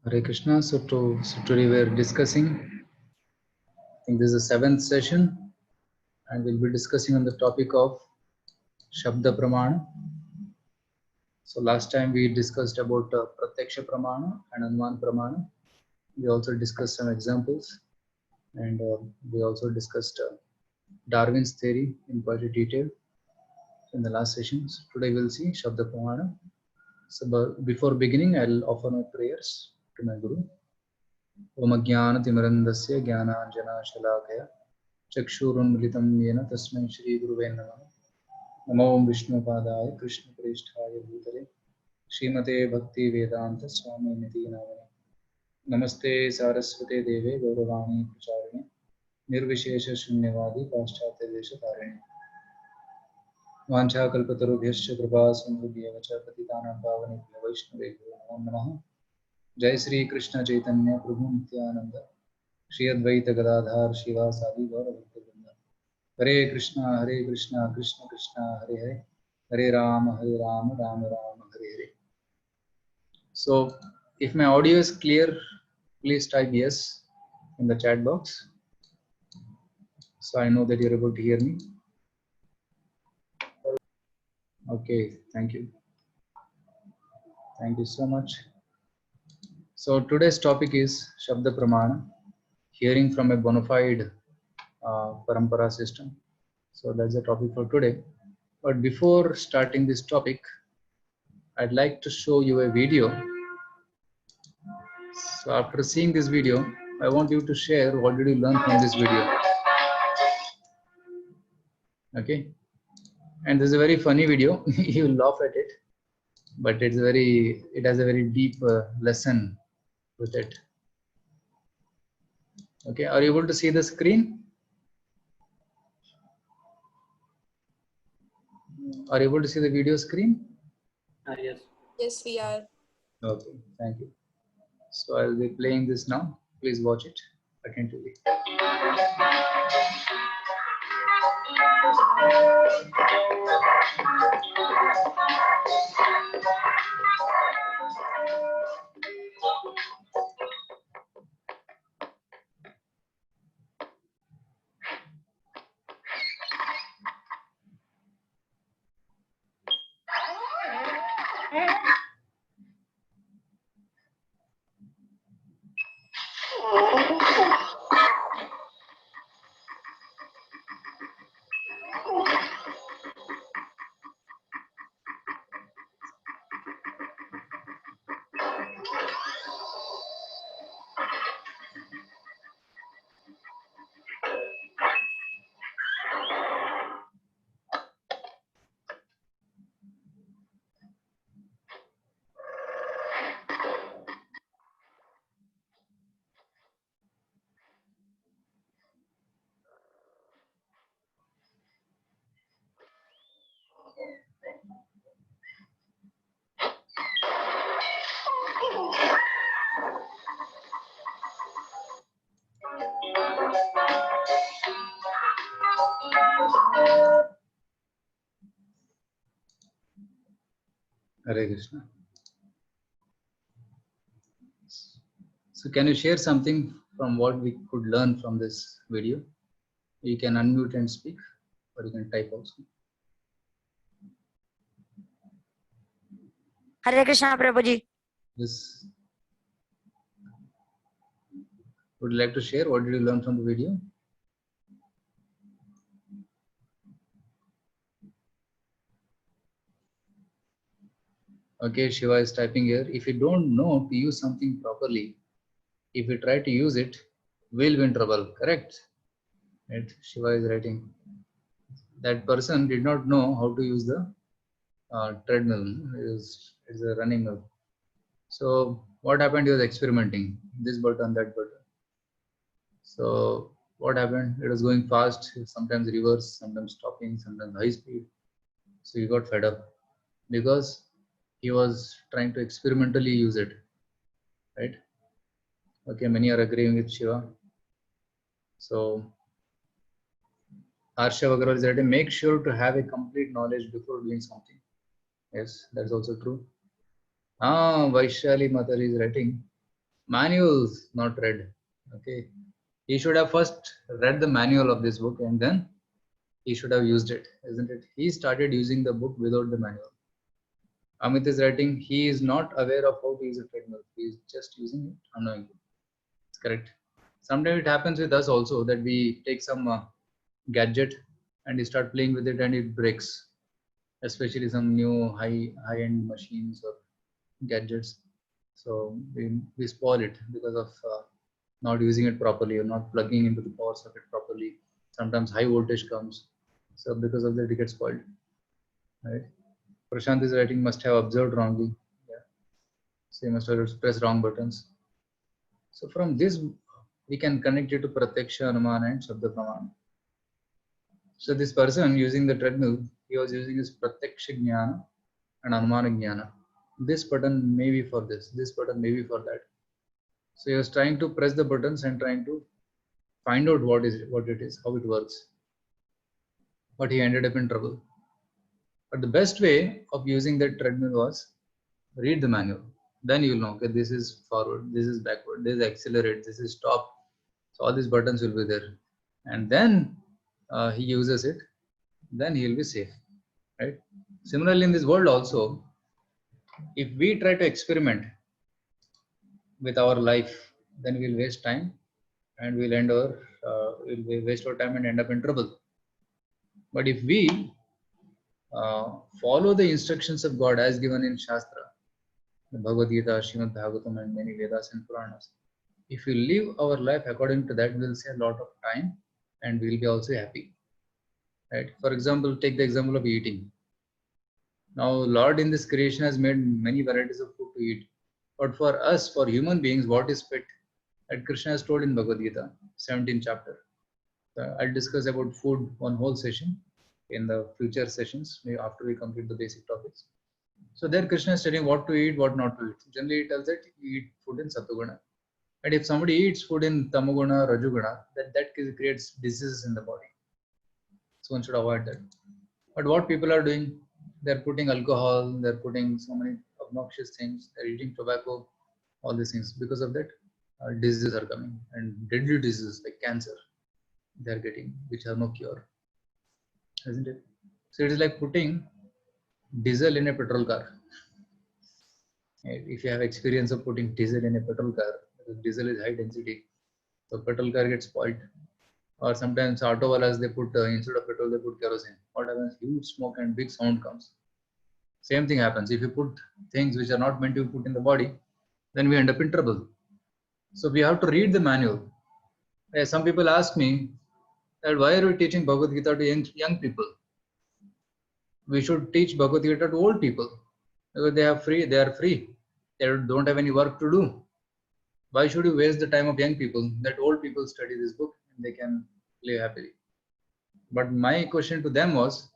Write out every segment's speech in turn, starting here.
Hare Krishna. So today we are discussing, I think this is the seventh session, and we'll be discussing on the topic of Shabda Pramana. So last time we discussed about Pratyaksha Pramana and Anuman Pramana. We also discussed some examples, and we also discussed Darwin's theory in quite a detail in the last sessions. Today we'll see Shabda Pramana. So before beginning, I'll offer my prayers to my Guru. Om Jnana-timirandasya Jnana-anjana-shalakaya Chakshuruन्मिलितं येन तस्मै श्री गुरुवे नमः। नमो विष्णुपादाय कृष्णप्रेष्ठाय भूतले श्रीमते भक्ति वेदांत स्वामिनिति नामिने। नमस्ते सारस्वते देवे गौरवाणी प्रचारिणे निर्विशेष शून्यवादी पाश्चात्य देशतारिणे। वाञ्छाकल्पतरुभ्यश्च कृपा सिन्धुभ्यः च पतितानां पावनेभ्यो वैष्णवेभ्यो नमो नमः। जय श्री कृष्ण चैतन्य प्रभु नित्यानंद श्री अद्वैत गदाधर शिवासादि गौरभक्तवृंद। हरे कृष्णा कृष्ण कृष्ण हरे हरे, हरे Ram Ram Ram Hare Hare. So if my audio is clear, please type yes in the chat box so I know that you're able to hear me. Okay, thank you so much. So today's topic is Shabda Pramana, hearing from a bona fide parampara system. So that's the topic for today. But before starting this topic, I'd like to show you a video. So after seeing this video, I want you to share what did you learn from this video. Okay, and this is a very funny video. You will laugh at it, but it has a very deep lesson with it. Okay, are you able to see the screen? Are you able to see the video screen? Yes. Yes, we are. Okay, thank you. So I'll be playing this now. Please watch it attentively. Hare Krishna. So can you share something from what we could learn from this video? You can unmute and speak, or you can type also. Hare Krishna, Prabhuji. Yes. Would you like to share what did you learn from the video? Okay, Shiva is typing here. If you don't know to use something properly, if you try to use it, we'll be in trouble. Correct? Right? Shiva is writing. That person did not know how to use the treadmill. It's a running mill. So what happened? He was experimenting. This button, that button. So what happened? It was going fast, sometimes reverse, sometimes stopping, sometimes high speed. So he got fed up because he was trying to experimentally use it, right? Okay, many are agreeing with Shiva. So Harsha Agarwal is writing, make sure to have a complete knowledge before doing something. Yes, that's also true. Vaishali Matar is writing, Manuals not read. Okay, he should have first read the manual of this book and then he should have used it, isn't it? He started using the book without the manual. Amit is writing, he is not aware of how to use a treadmill. He is just using it unknowingly. It's correct. Sometimes it happens with us also that we take some gadget and we start playing with it and it breaks, especially some new high-end machines or gadgets. So we spoil it because of not using it properly or not plugging into the power socket properly. Sometimes high voltage comes, so because of that it gets spoiled. Right? Prashant is writing must have observed wrongly. Yeah, so he must have pressed wrong buttons. So from this we can connect it to Pratyaksha, Anumana and Shabda Pramana. So this person using the treadmill, he was using his Pratyaksha Jnana and Anumana Jnana. This button may be for this button may be for that. So he was trying to press the buttons and trying to find out what it is, how it works. But he ended up in trouble. But the best way of using that treadmill was read the manual. Then you will know, okay, this is forward, this is backward, this is accelerate, this is stop. So all these buttons will be there. And then he uses it, then he will be safe. Right? Similarly, in this world also, if we try to experiment with our life, then we'll waste time and we'll waste our time and end up in trouble. But if we follow the instructions of God as given in Shastra, the Bhagavad Gita, Srimad Bhagavatam, and many Vedas and Puranas, if we live our life according to that, we'll save a lot of time and we'll be also happy. Right? For example, take the example of eating. Now, Lord in this creation has made many varieties of food to eat. But for us, for human beings, what is fit? That Krishna has told in Bhagavad Gita, 17th chapter. I'll discuss about food one whole session in the future sessions, maybe after we complete the basic topics. So there Krishna is telling what to eat, what not to eat. Generally, he tells that you eat food in Sattva-guna. And if somebody eats food in Tamoguna, Rajoguna, that creates diseases in the body. So one should avoid that. But what people are doing, they're putting alcohol, they're putting so many obnoxious things, they're eating tobacco, all these things. Because of that, diseases are coming, and deadly diseases like cancer, they're getting, which have no cure, isn't it? So it is like putting diesel in a petrol car. If you have experience of putting diesel in a petrol car, because diesel is high density, so petrol car gets spoiled. Or sometimes auto walas, they put instead of petrol they put kerosene. What happens? Huge smoke and big sound comes. Same thing happens if you put things which are not meant to be put in the body, then we end up in trouble. So we have to read the manual. Some people ask me that why are we teaching Bhagavad Gita to young people? We should teach Bhagavad Gita to old people because they are free. They don't have any work to do. Why should you waste the time of young people? That old people study this book and they can live happily. But my question to them was,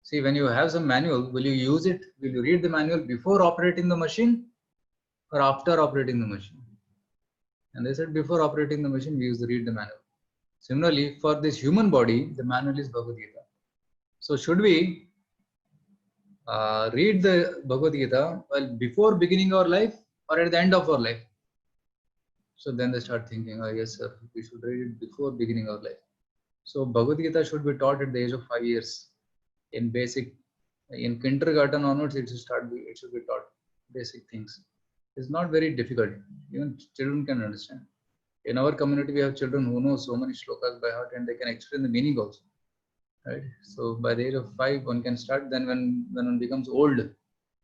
see, when you have some manual, will you use it? Will you read the manual before operating the machine or after operating the machine? And they said, before operating the machine, we used to read the manual. Similarly, for this human body, the manual is Bhagavad Gita. So should we read the Bhagavad Gita before beginning our life or at the end of our life? So then they start thinking, oh yes sir, we should read it before beginning our life. So Bhagavad Gita should be taught at the age of 5 years. In kindergarten onwards, it should be taught basic things. It's not very difficult. Even children can understand. In our community, we have children who know so many shlokas by heart and they can explain the meaning also. Right? So by the age of 5, one can start. Then when one becomes old,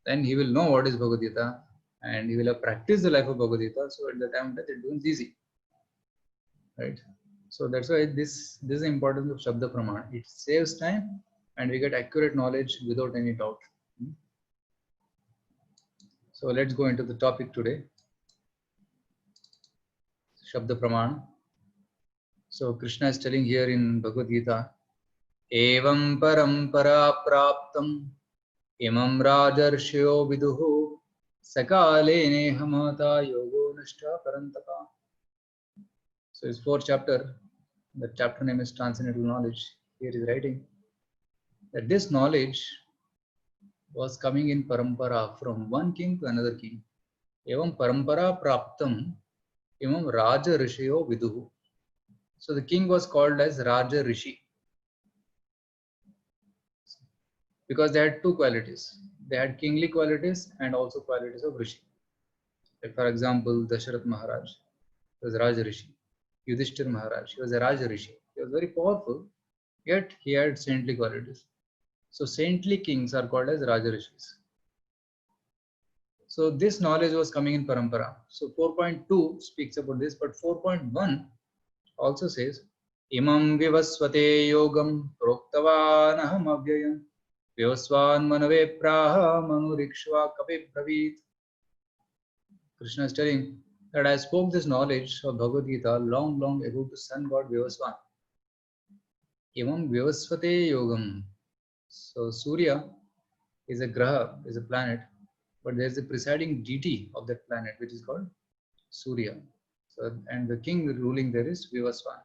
then he will know what is Bhagavad Gita and he will have practiced the life of Bhagavad Gita. So at the time that it becomes easy. Right? So that's why this is the importance of Shabda Pramana. It saves time and we get accurate knowledge without any doubt. So let's go into the topic today. Shabda Pramana. So Krishna is telling here in Bhagavad Gita, Evam parampara praptam imam rajarshyo viduhu sakale nehamata yogo nishta parantapa. So his 4th chapter, the chapter name is Transcendental Knowledge. Here is writing that this knowledge was coming in parampara from one king to another king. Evam parampara praptam imam Raja Rishiyo viduhu. So the king was called as Raja Rishi because they had two qualities. They had kingly qualities and also qualities of Rishi. Like for example, Dasharath Maharaj was Raja Rishi. Yudhishthir Maharaj, he was a Raja Rishi. He was very powerful, yet he had saintly qualities. So saintly kings are called as Raja Rishis. So this knowledge was coming in parampara. So 4.2 speaks about this, but 4.1 also says, Imam vivasvate yogam proktavan aham avyayam vivasvan manave praha manurikshva kapi bravit. Krishna is telling that I spoke this knowledge of Bhagavad Gita long ago to sun god Vivasvan. Imam vivasvate yogam. So Surya is a graha, is a planet, but there is a presiding deity of that planet which is called Surya. So, and the king ruling there is Vivasvan.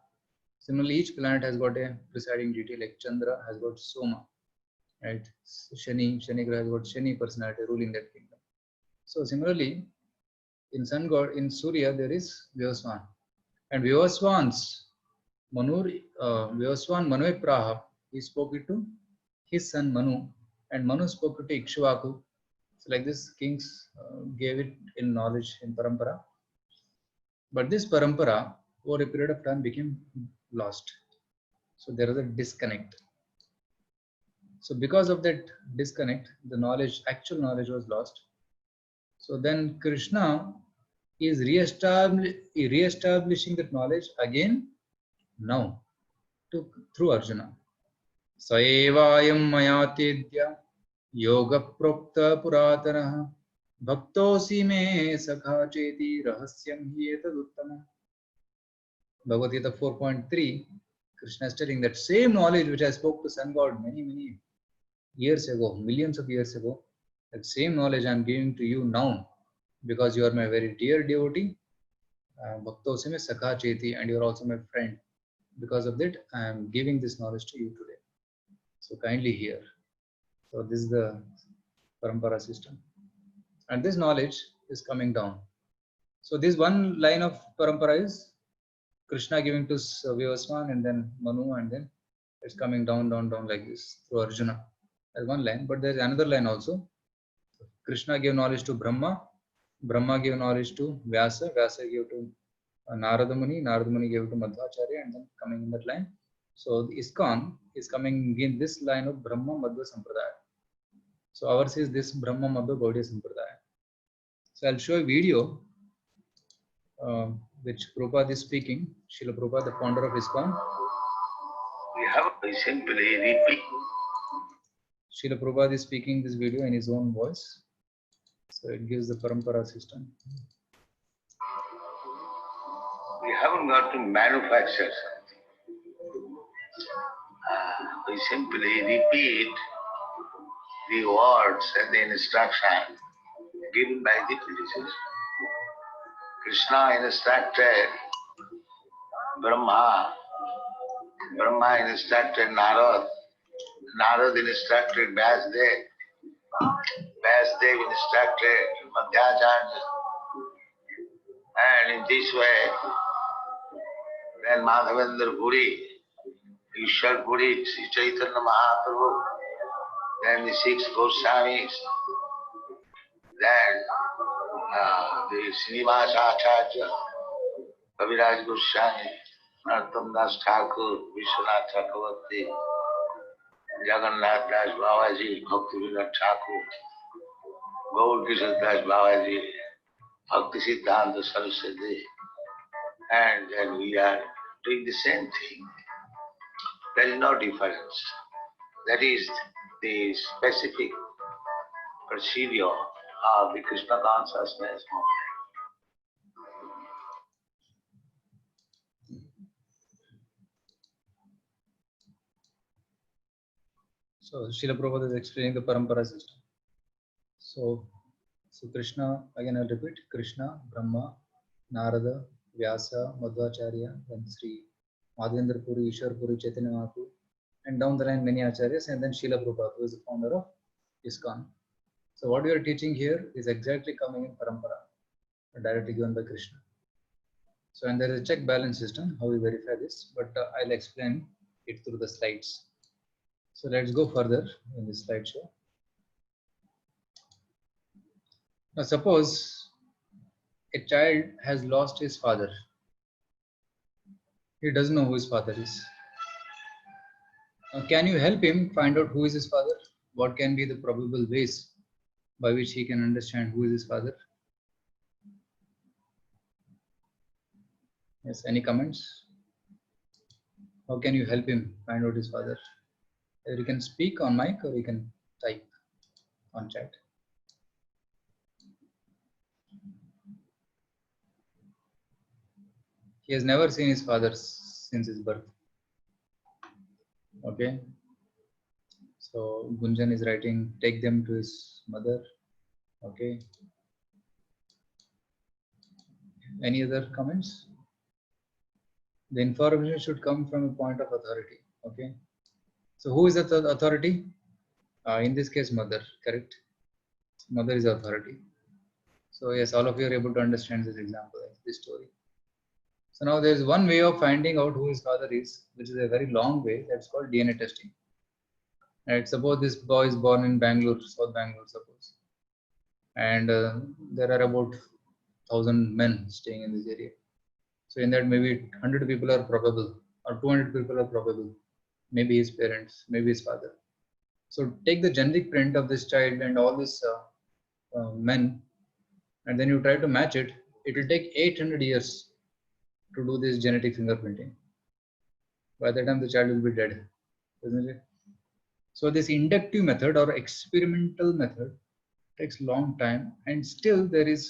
Similarly, each planet has got a presiding deity, like Chandra has got Soma, right? Shani Graha has got Shani personality ruling that kingdom. So similarly, in sun god, in Surya, there is Vivasvan. And Vivasvan Manu Praha, he spoke it to his son Manu, and Manu spoke it to Ikshvaku. So like this, kings gave it in knowledge in parampara. But this parampara, over a period of time, became lost. So there was a disconnect. So because of that disconnect, the knowledge, actual knowledge was lost. So then Krishna is re-establishing that knowledge again now through Arjuna. Saevayam mayatedya yoga prokta puratana bhaktosi me sakha cheti rahasyam hi etaduttamam. Bhagavad Gita 4.3, Krishna is telling that same knowledge which I spoke to sun god many years ago, millions of years ago, that same knowledge I am giving to you now because you are my very dear devotee. Bhakto me sakha cheti, and you are also my friend. Because of that, I am giving this knowledge to you today. So kindly hear. So this is the parampara system. And this knowledge is coming down. So this one line of parampara is Krishna giving to Vivasvan and then Manu, and then it's coming down like this through Arjuna. That's one line, but there's another line also. Krishna gave knowledge to Brahma, Brahma gave knowledge to Vyasa, Vyasa gave to Narada Muni gave to Madhvacharya, and then coming in that line. So the ISKCON is coming in this line of Brahma Madhva Sampradaya. So ours is this Brahma Madhva Gaudiya Sampradaya. So I'll show a video which Prabhupada is speaking. Srila Prabhupada, the founder of ISKCON. We have simply repeat. Srila Prabhupada is speaking this video in his own voice. So it gives the parampara system. We haven't got to manufacture something. We simply repeat the words and the instruction given by the predecessor. Krishna instructed Brahma, Brahma instructed Narad, Narad instructed Vyasdev, Vyasdev instructed Madhyacharya, and in this way, then Madhavendra Puri, Ishwar Puri, Sri Chaitanya Mahaprabhu, then the 6 Goswamis, then the Srinivas Acharya, Kaviraj Goswami, Narottam Das Thakur, Vishwanath Chakravarti, Jagannath Das Babaji, Bhaktivinoda Thakur, Gaur Kishore Das Babaji, Bhakti Siddhanta Saraswati, and then we are doing the same thing. There is no difference. That is the specific procedure of the Krishna consciousness movement. So Srila Prabhupada is explaining the parampara system. So Krishna, again I'll repeat, Krishna, Brahma, Narada, Vyasa, Madhvacharya, then Sri Madhavendra Puri, Ishwar Puri, Chaitanya Mahaprabhu, and down the line many acharyas, and then Srila Prabhupada, who is the founder of ISKCON. So what we are teaching here is exactly coming in parampara. directly given by Krishna. So, and there is a check balance system, how we verify this, but I'll explain it through the slides. So let's go further in this slideshow. Now suppose a child has lost his father. He doesn't know who his father is. Now, can you help him find out who is his father? What can be the probable ways by which he can understand who is his father? Yes, any comments? How can you help him find out his father? Either you can speak on mic or you can type on chat. He has never seen his father since his birth. Okay. So Gunjan is writing, take them to his mother. Okay. Any other comments? The information should come from a point of authority. Okay. So who is the authority? In this case, mother, correct? Mother is authority. So yes, all of you are able to understand this example, this story. So now there is one way of finding out who his father is, which is a very long way. That's called DNA testing. Right? Suppose this boy is born in Bangalore, South Bangalore, suppose, and there are about 1,000 men staying in this area. So in that, maybe 100 people are probable, or 200 people are probable. Maybe his parents, maybe his father. So take the genetic print of this child and all these men, and then you try to match it. It will take 800 years to do this genetic fingerprinting. By the time the child will be dead, isn't it? So this inductive method or experimental method takes long time, and still there is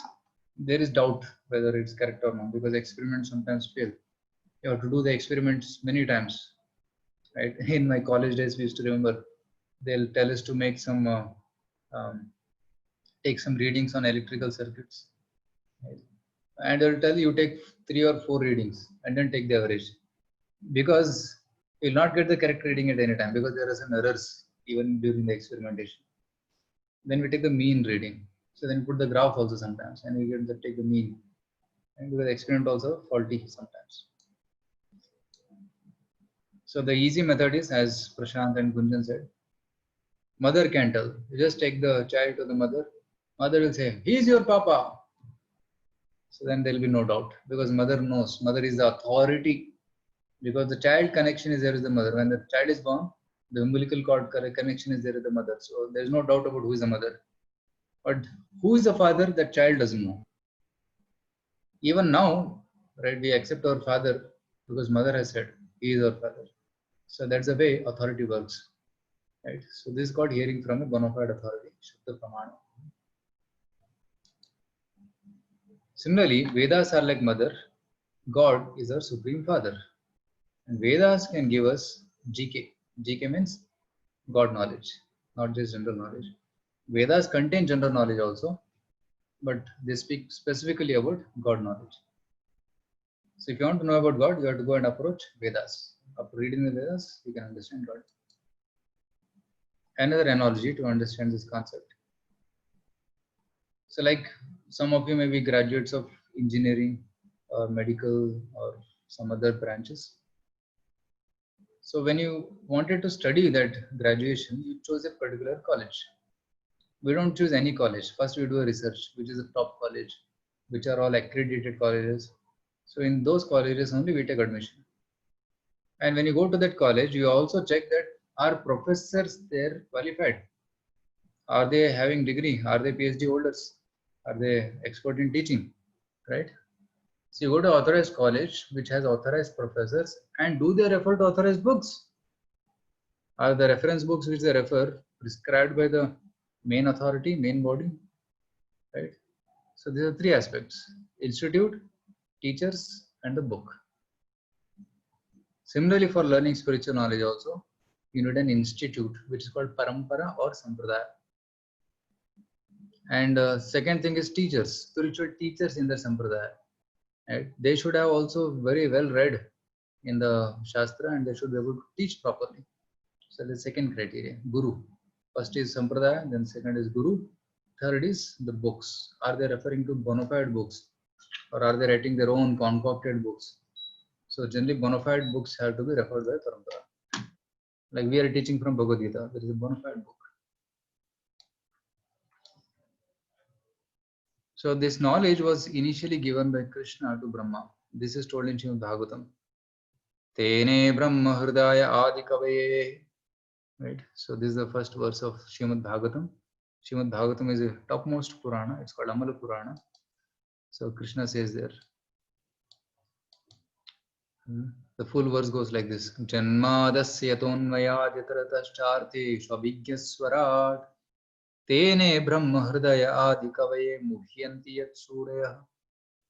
doubt whether it's correct or not, because experiments sometimes fail. You have to do the experiments many times, right? In my college days, we used to remember they'll tell us to make some take some readings on electrical circuits, right? And they'll tell you take 3 or 4 readings and then take the average, because you'll not get the correct reading at any time, because there are some errors even during the experimentation. Then we take the mean reading. So then put the graph also sometimes, and we get take the mean. And because the experiment also faulty sometimes. So the easy method is, as Prashant and Gunjan said, mother can tell. You just take the child to the mother. Mother will say, "He's your papa." So then there will be no doubt, because mother knows. Mother is the authority, because the child connection is there with the mother. When the child is born, the umbilical cord connection is there with the mother. So there is no doubt about who is the mother. But who is the father, that child doesn't know. Even now, right, we accept our father because mother has said he is our father. So that's the way authority works, right? So this got hearing from a bona fide authority, Shabda Pramana. Similarly, Vedas are like mother, God is our supreme father. And Vedas can give us GK. GK means God knowledge, not just general knowledge. Vedas contain general knowledge also, but they speak specifically about God knowledge. So if you want to know about God, you have to go and approach Vedas. After reading the Vedas, you can understand God. Another analogy to understand this concept. So like some of you may be graduates of engineering or medical or some other branches. So when you wanted to study that graduation, you chose a particular college. We don't choose any college. First we do a research, which is a top college, which are all accredited colleges. So in those colleges only we take admission. And when you go to that college, you also check that are professors there qualified? Are they having degree? Are they PhD holders? Are they expert in teaching? Right? So you go to authorized college, which has authorized professors, and do they refer to authorized books? Are the reference books which they refer prescribed by the main authority, main body? Right? So these are 3 aspects: institute, teachers, and the book. Similarly, for learning spiritual knowledge also, you need an institute, which is called Parampara or Sampradaya. And second thing is teachers, spiritual teachers in the Sampradaya. Right? They should have also very well read in the Shastra, and they should be able to teach properly. So the second criteria, Guru. First is Sampradaya, then second is Guru. Third is the books. Are they referring to bona fide books? or are they writing their own concocted books? So generally bona fide books have to be referred by parampara. Like we are teaching from Bhagavad Gita, there is a bona fide book. So this knowledge was initially given by Krishna to Brahma. This is told in Srimad Bhagavatam. Tene Brahma Hridaya Adi Kavaye. Right. So this is the first verse of Srimad Bhagavatam. Srimad Bhagavatam is a topmost Purana. It's called Amala Purana. So Krishna says there. The full verse goes like this. Janmadasya tonmaya jataratascharthi svabhigyaswarat tene brahma hridaya adi kavaye muhyanti yat surya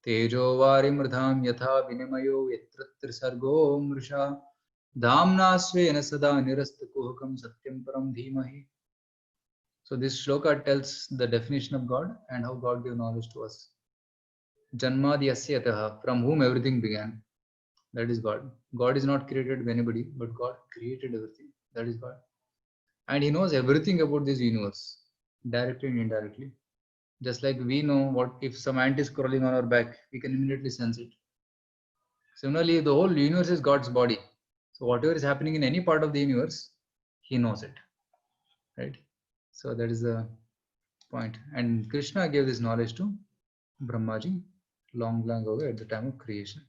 tejo varimrdham yatha vinamayo yatra sargo mrisha dhamna svena sada nirastakuhakam satyam param dhimahi. So this shloka tells the definition of God and how God gave knowledge to us. Janmadhyasya yataha, from whom everything began. That is God. God is not created by anybody, but God created everything. That is God. And He knows everything about this universe, directly and indirectly. Just like we know what if some ant is crawling on our back, we can immediately sense it. Similarly, the whole universe is God's body. So whatever is happening in any part of the universe, He knows it. Right? So that is the point. And Krishna gave this knowledge to Brahmaji long ago at the time of creation.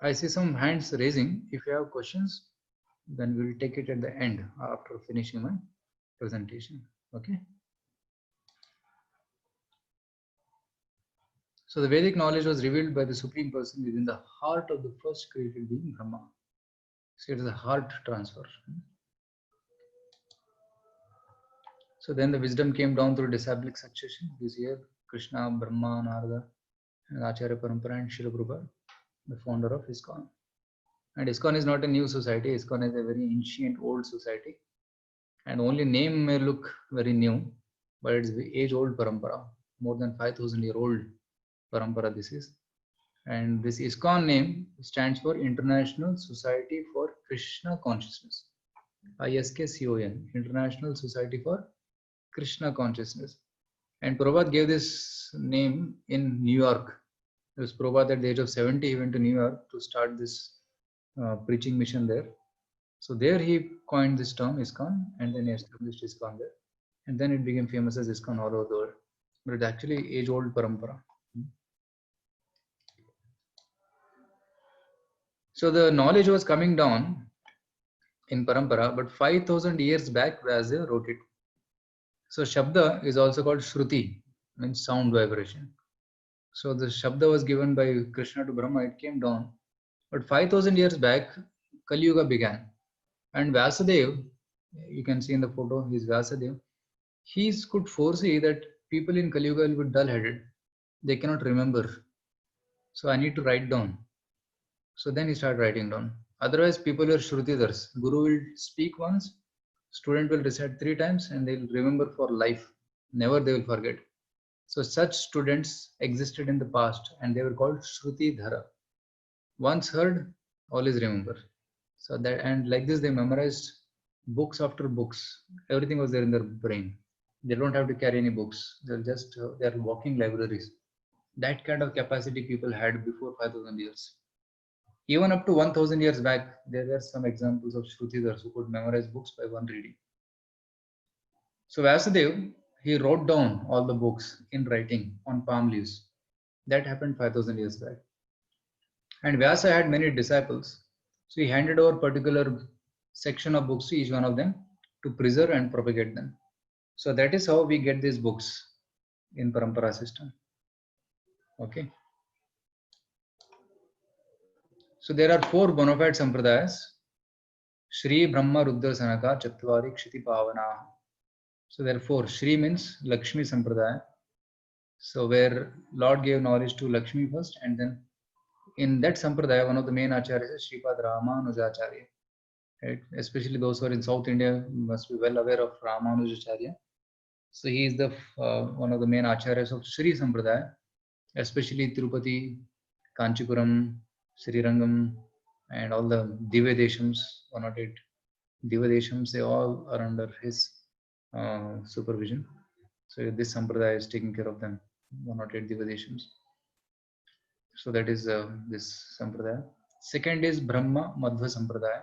I see some hands raising. If you have questions, then we will take it at the end after finishing my presentation. Okay. So the Vedic knowledge was revealed by the Supreme Person within the heart of the first created being, Brahma. So it is a heart transfer. So then the wisdom came down through disciplic succession. This year, Krishna, Brahma, Narada, and Acharya Parampara and Srila Prabhupada, the founder of ISKCON. And ISKCON is not a new society. ISKCON is a very ancient, old society. And only name may look very new, but it's the age-old parampara, more than 5,000-year-old parampara this is. And this ISKCON name stands for International Society for Krishna Consciousness. ISKCON, International Society for Krishna Consciousness. And Prabhupada gave this name in New York. It was Prabhupada at the age of 70, he went to New York to start this preaching mission there. So there he coined this term ISKCON, and then he established ISKCON there. And then it became famous as ISKCON all over the world. But it's actually age-old parampara. So the knowledge was coming down in parampara, but 5,000 years back Vyasa wrote it. So Shabda is also called Shruti, means sound vibration. So the Shabda was given by Krishna to Brahma, it came down. But 5,000 years back, Kali Yuga began. And Vyasadeva, you can see in the photo, he is Vyasadeva. He could foresee that people in Kali Yuga will be dull-headed. They cannot remember. So I need to write down. So then he started writing down. Otherwise, people are Shrutidars. Guru will speak once, student will recite 3 times, and they'll remember for life. Never they will forget. So such students existed in the past, and they were called Shrutidhara. Once heard, always remember. So that, and like this, they memorized books after books. Everything was there in their brain. They don't have to carry any books. They're just they're walking libraries. That kind of capacity people had before 5,000 years. Even up to 1,000 years back, there were some examples of Shrutidhars who could memorize books by one reading. So Vyasadeva, he wrote down all the books in writing on palm leaves. That happened 5,000 years back. And Vyasa had many disciples. So he handed over particular section of books to each one of them to preserve and propagate them. So that is how we get these books in Parampara system. Okay. So there are 4 bona fide sampradayas. Shri Brahma Rudra Sanaka Chatvari Kshiti Pavana. So therefore, Shri means Lakshmi Sampradaya. So where Lord gave knowledge to Lakshmi first, and then in that Sampradaya, one of the main acharyas is Sripad Ramanujacharya. Right? Especially those who are in South India must be well aware of Ramanujacharya. So he is the one of the main acharyas of Shri Sampradaya, especially Tirupati, Kanchipuram, Srirangam, and all the Divyadeshams, 108 Divyadeshams, they all are under his supervision. So this Sampradaya is taking care of them, 108 Divyadeshams. So that is this Sampradaya. Second is Brahma Madhva Sampradaya.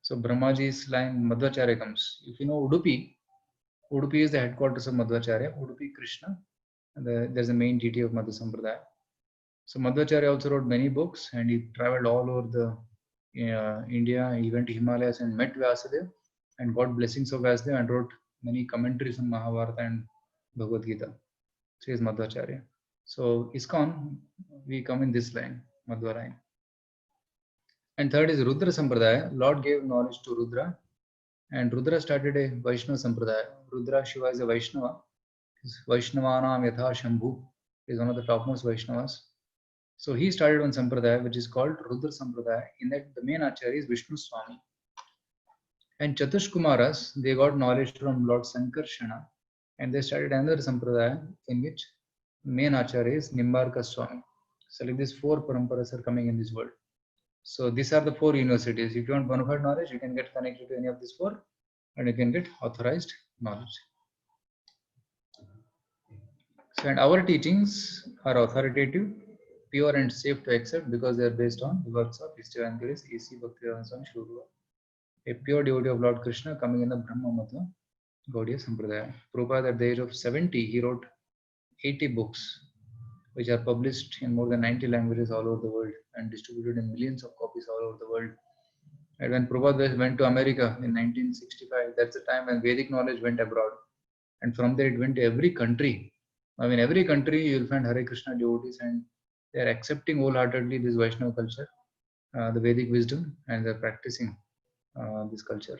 So Brahmaji's line Madhvacharya comes. If you know Udupi, Udupi is the headquarters of Madhvacharya. Udupi Krishna, and there's the main deity of Madhva Sampradaya. So Madhvacharya also wrote many books, and he traveled all over the India. He went to Himalayas and met Vyasadeva and got blessings of Vyasadeva and wrote many commentaries on Mahabharata and Bhagavad Gita. So he is Madhvacharya. So ISKCON, we come in this line, Madhva line. And third is Rudra Sampradaya. Lord gave knowledge to Rudra, and Rudra started a Vaishnava Sampradaya. Rudra Shiva is a Vaishnava. Vaishnavanam Yatha Shambhu is one of the topmost Vaishnavas. So he started one Sampradaya which is called Rudra Sampradaya. In that, the main Acharya is Vishnu Swami. And Chatush Kumaras, they got knowledge from Lord Sankarshana, and they started another Sampradaya in which main Acharya is Nimbarka Swami. So like these four paramparas are coming in this world. So these are the four universities. If you want bona fide knowledge, you can get connected to any of these four, and you can get authorized knowledge. So, and our teachings are authoritative, pure and safe to accept because they are based on the works of His Divine Grace A.C. Bhaktivedanta Swami Sri Rupa, a pure devotee of Lord Krishna coming in the Brahma Madhva Gaudiya Sampradaya. Prabhupada at the age of 70, he wrote 80 books which are published in more than 90 languages all over the world and distributed in millions of copies all over the world. And when Prabhupada went to America in 1965, that's the time when Vedic knowledge went abroad. And from there it went to every country. I mean, every country you'll find Hare Krishna devotees, and they're accepting wholeheartedly this Vaishnava culture, the Vedic wisdom, and they're practicing this culture.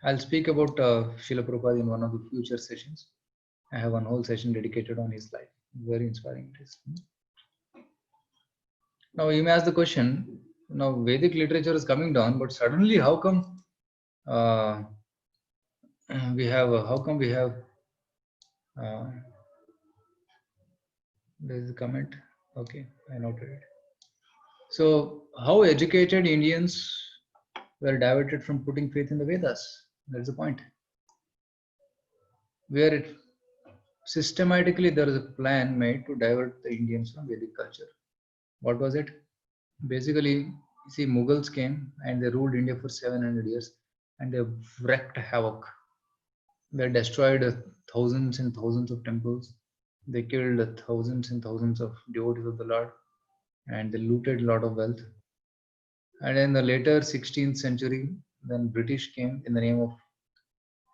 I'll speak about Srila Prabhupada in one of the future sessions. I have one whole session dedicated on his life. Very inspiring it is. Now you may ask the question, now Vedic literature is coming down, but suddenly how come we have there's a comment. Okay, I noted it. So how educated Indians were diverted from putting faith in the Vedas? That's the point. Where it systematically there is a plan made to divert the Indians from Vedic culture. What was it? Basically, you see, Mughals came and they ruled India for 700 years and they wreaked havoc. They destroyed thousands and thousands of temples. They killed thousands and thousands of devotees of the Lord, and they looted a lot of wealth. And in the later 16th century, then British came in the name of,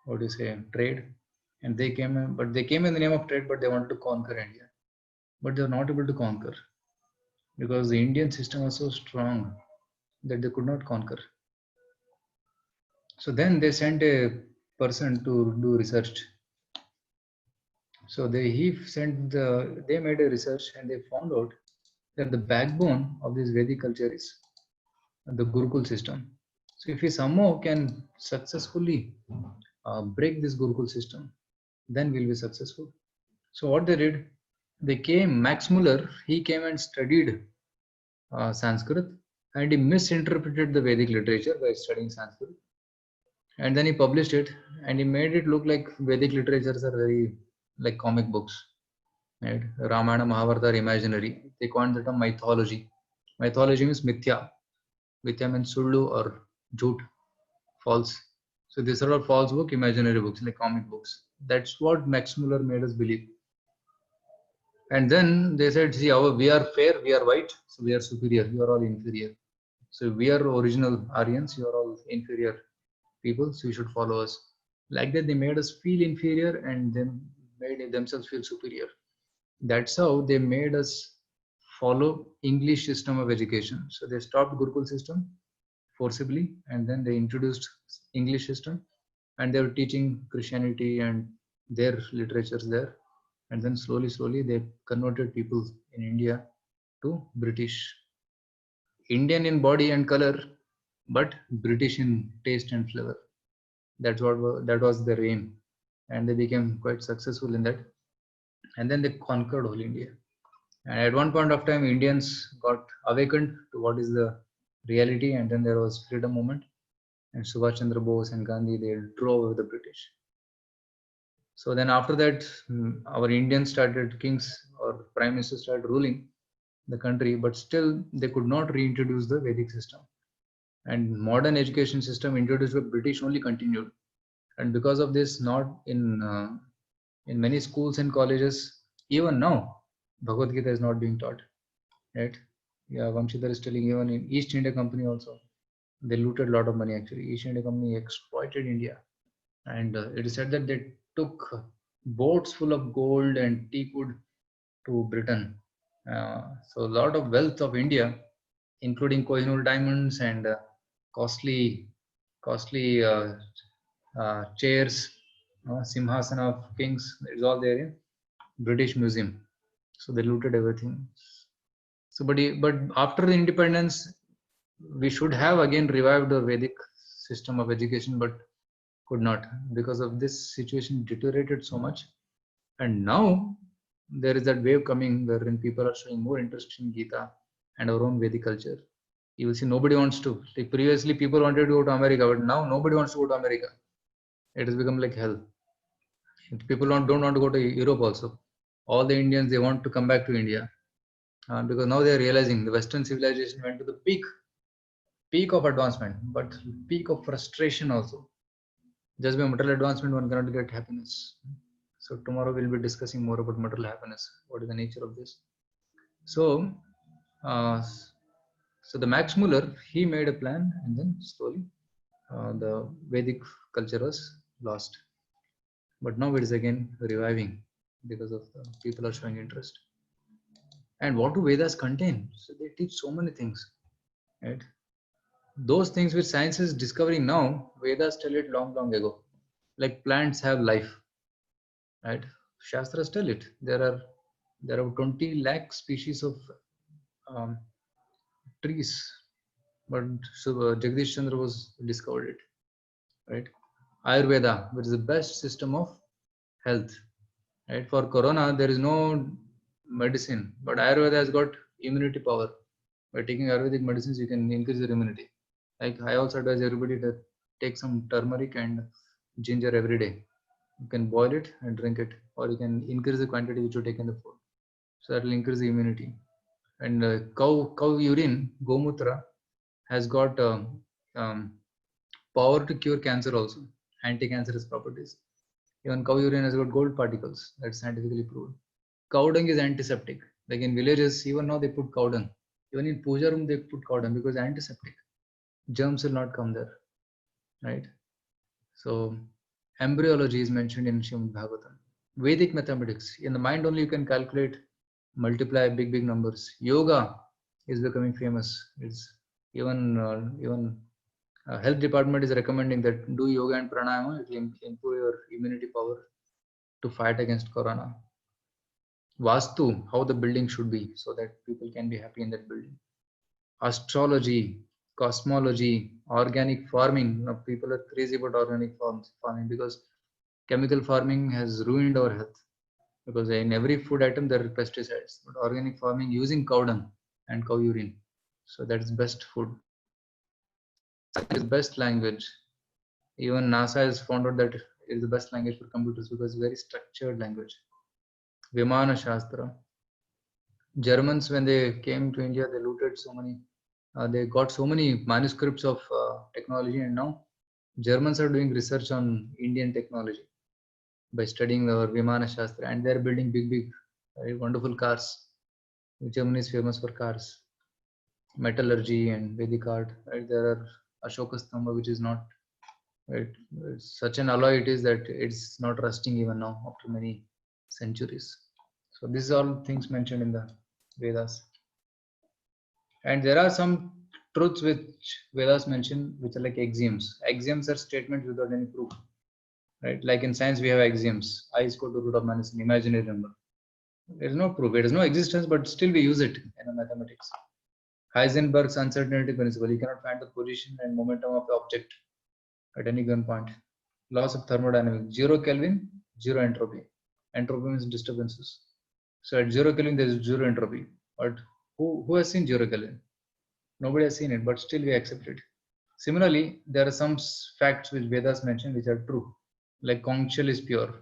what do you say, trade. And they came in, but they came in the name of trade, but they wanted to conquer India. But they were not able to conquer because the Indian system was so strong that they could not conquer. So then they sent a person to do research. So they made a research and they found out that the backbone of this Vedic culture is the Gurukul system. So if we somehow can successfully break this Gurukul system, then we'll be successful. So what they did, they came, Max Muller, he came and studied Sanskrit, and he misinterpreted the Vedic literature by studying Sanskrit. And then he published it, and he made it look like Vedic literatures are very like comic books. Right? Ramayana, Mahabharata are imaginary. They call it a mythology. Mythology means mithya. Mithya means sullu or jhoot, false. So these are all false book, imaginary books, like comic books. That's what Max Muller made us believe. And then they said, see, we are fair, we are white, so we are superior, you are all inferior. So we are original Aryans, you are all inferior people, so you should follow us. Like that, they made us feel inferior and then made themselves feel superior. That's how they made us follow English system of education. So they stopped Gurukul system forcibly, and then they introduced English system, and they were teaching Christianity and their literatures there. And then slowly they converted people in India to British. Indian in body and color, but British in taste and flavor. That was their aim, and they became quite successful in that. And then they conquered whole India. And at one point of time, Indians got awakened to what is the reality, and then there was freedom movement, and Subhash Chandra Bose and Gandhi, they drove over the British. So then after that, our Indians started, kings or or prime minister started ruling the country, but still they could not reintroduce the Vedic system. And modern education system introduced by British only continued. And because of this, not in many schools and colleges, even now, Bhagavad Gita is not being taught. Right? Yeah, Vamshidhar is telling even in East India Company also, they looted a lot of money actually. East India Company exploited India. And it is said that they took boats full of gold and teakwood to Britain. So a lot of wealth of India, including Kohinoor diamonds and costly chairs, Simhasana of kings, it's all there in British Museum. So they looted everything. So, but after the independence, we should have again revived the Vedic system of education, but could not, because of this situation deteriorated so much. And now there is that wave coming wherein people are showing more interest in Gita and our own Vedic culture. You will see nobody wants to, like previously people wanted to go to America, but now nobody wants to go to America. It has become like hell. People don't want to go to Europe also. All the Indians, they want to come back to India because now they are realizing the Western civilization went to the peak of advancement, but peak of frustration also. Just by material advancement, one cannot get happiness. So tomorrow we'll be discussing more about material happiness. What is the nature of this? So, so the Max Muller, he made a plan, and then slowly the Vedic culture was lost. But now it is again reviving because of people are showing interest. And what do Vedas contain? So they teach so many things, right? Those things which science is discovering now, Vedas tell it long ago. Like plants have life, right? Shastras tell it. There are 20 lakh species of trees, but Jagdish Chandra was discovered it, right? Ayurveda, which is the best system of health, right? For corona, there is no medicine, but Ayurveda has got immunity power. By taking Ayurvedic medicines, you can increase your immunity. Like I also advise everybody to take some turmeric and ginger every day. You can boil it and drink it, or you can increase the quantity which you take in the food. So that will increase the immunity. And cow urine, Gomutra, has got power to cure cancer also, anti-cancerous properties. Even cow urine has got gold particles. That's scientifically proved. Cow dung is antiseptic. Like in villages, even now they put cow dung. Even in puja room, they put cow dung because antiseptic. Germs will not come there, right? So embryology is mentioned in Srimad Bhagavatam. Vedic mathematics. In the mind only you can calculate, multiply big numbers. Yoga is becoming famous. It's even health department is recommending that do yoga and pranayama. It will improve your immunity power to fight against corona. Vastu, how the building should be so that people can be happy in that building. Astrology, cosmology, organic farming. Now people are crazy about organic farming because chemical farming has ruined our health. Because in every food item there are pesticides. But organic farming using cow dung and cow urine. So that is best food. It is best language. Even NASA has found out that it is the best language for computers because it's very structured language. Vimana Shastra. Germans, when they came to India, they looted so many. They got so many manuscripts of technology, and now Germans are doing research on Indian technology by studying our Vimana Shastra, and they're building big, very wonderful cars. Germany is famous for cars, metallurgy, and Vedic art. Right? There are Ashoka Stamba, which is not right. It's such an alloy it is that it's not rusting even now after many centuries. So these are all things mentioned in the Vedas. And there are some truths which Vedas mention, which are like axioms. Axioms are statements without any proof, right? Like in science, we have axioms. I is equal to root of minus an imaginary number. There is no proof. There is no existence, but still we use it in mathematics. Heisenberg's uncertainty principle. You cannot find the position and momentum of the object at any given point. Laws of thermodynamics. 0 Kelvin, 0 entropy. Entropy means disturbances. So at 0 Kelvin, there is 0 entropy. But who has seen 0 Kelvin? Nobody has seen it, but still we accept it. Similarly, there are some facts which Vedas mention which are true. Like conch shell is pure.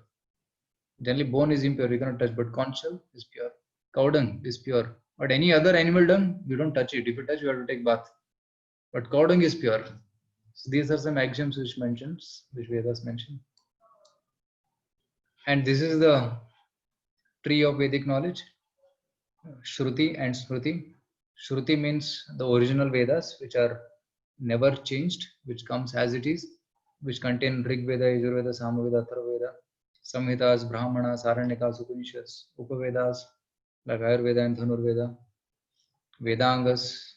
Generally, bone is impure, you cannot touch, but conch shell is pure. Cow dung is pure. But any other animal dung, you don't touch it. If you touch, you have to take bath. But cow dung is pure. So these are some axioms which Vedas mention. And this is the tree of Vedic knowledge, Shruti and Smriti. Shruti means the original Vedas, which are never changed, which comes as it is, which contain Rig Veda, Yajurveda, Samaveda, Atharvaveda, Samhitas, Brahmanas, Aranyakas, Upanishads, Upavedas, like Ayurveda and Dhanurveda, Vedangas,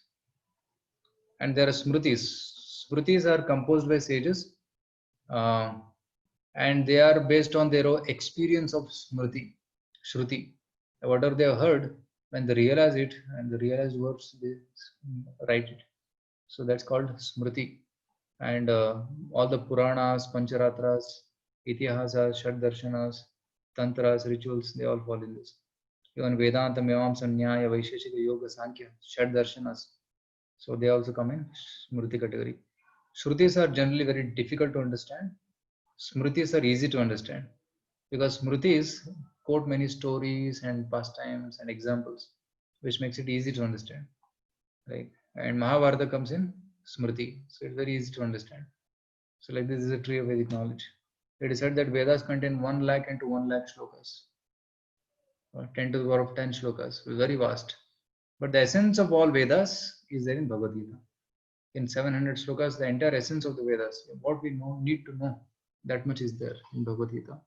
and there are Smritis. Smritis are composed by sages, and they are based on their own experience of Smriti, Shruti. Whatever they have heard, when they realize it and the realized words, they write it. So that's called Smriti. And all the Puranas, Pancharatras, Itihasas, Shad Darshanas, Tantras, rituals, they all fall in this. Even Vedanta, Mimamsa, Nyaya, Vaisheshika, Yoga, Sankhya, Shad Darshanas. So they also come in Smriti category. Shrutis are generally very difficult to understand. Smritis are easy to understand because Smritis quote many stories and pastimes and examples, which makes it easy to understand. Right? And Mahabharata comes in Smriti, so it's very easy to understand. So like this is a tree of Vedic knowledge. It is said that Vedas contain 1 lakh into 1 lakh shlokas, or 10 to the power of 10 shlokas, very vast. But the essence of all Vedas is there in Bhagavad Gita. In 700 shlokas, the entire essence of the Vedas, what we need to know, that much is there in Bhagavad Gita.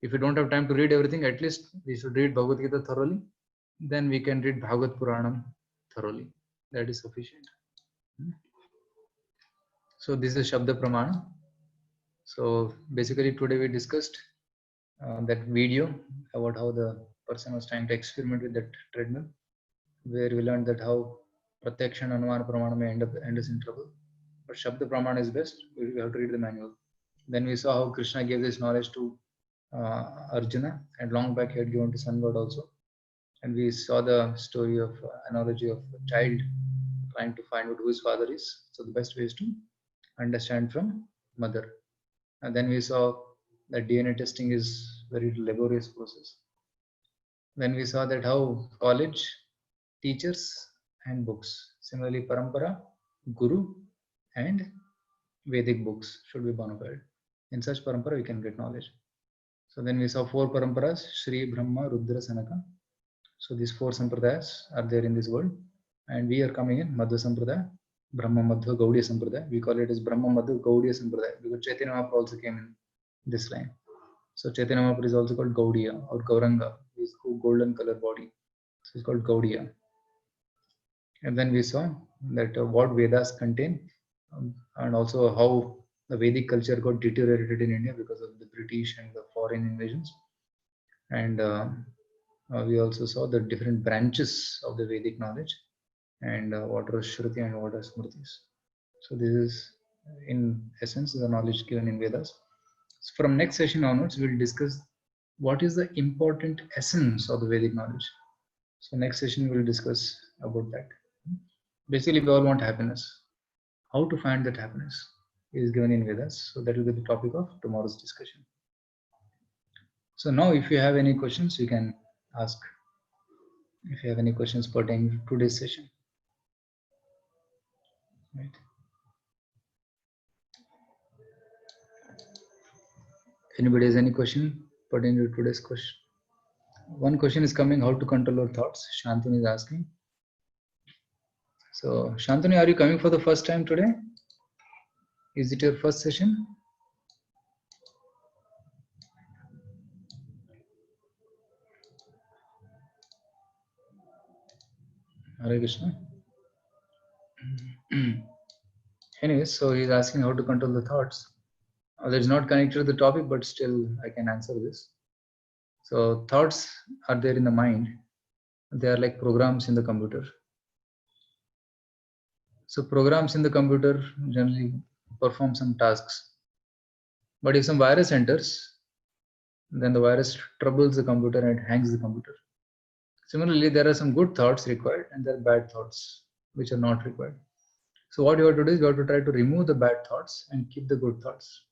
If we don't have time to read everything, at least we should read Bhagavad Gita thoroughly. Then we can read Bhagavad Puranam thoroughly. That is sufficient. So this is Shabda Pramana. So basically today we discussed that video about how the person was trying to experiment with that treadmill, where we learned that how Pratyaksha and Anumana Pramana may end us in trouble. But Shabda Pramana is best. We have to read the manual. Then we saw how Krishna gave this knowledge to Arjuna, and long back he had given to Sun God also. And we saw the story of analogy of a child trying to find out who his father is. So the best way is to understand from mother. And then we saw that DNA testing is very laborious process. Then we saw that how college, teachers and books, similarly Parampara, Guru and Vedic books should be bona fide. In such Parampara we can get knowledge. So then we saw 4 Paramparas, Shri, Brahma, Rudra, Sanaka. So these 4 Sampradayas are there in this world. And we are coming in Madhva Sampradaya, Brahma Madhva Gaudiya Sampradaya. We call it as Brahma Madhva Gaudiya Sampradaya because Chaitanya Mahaprabhu also came in this line. So Chaitanya Mahaprabhu is also called Gaudiya or Gauranga, his golden color body. So it's called Gaudiya. And then we saw that what Vedas contain and also how the Vedic culture got deteriorated in India because of the British and the foreign invasions. And we also saw the different branches of the Vedic knowledge and what are Shruti and what are Smritis. So this is in essence the knowledge given in Vedas. So from next session onwards, we'll discuss what is the important essence of the Vedic knowledge. So next session we'll discuss about that. Basically, we all want happiness. How to find that happiness is given in Vedas. So that will be the topic of tomorrow's discussion. So now if you have any questions, you can ask. If you have any questions pertaining to today's session. Right. Anybody has any question pertaining to today's question? One question is coming, how to control our thoughts? Shantanu is asking. So Shantanu, are you coming for the first time today? Is it your first session? Hare Krishna. Anyways, so he's asking how to control the thoughts. That is not connected to the topic, but still I can answer this. So thoughts are there in the mind. They are like programs in the computer. So programs in the computer generally perform some tasks. But if some virus enters, then the virus troubles the computer and it hangs the computer. Similarly, there are some good thoughts required and there are bad thoughts which are not required. So what you have to do is you have to try to remove the bad thoughts and keep the good thoughts.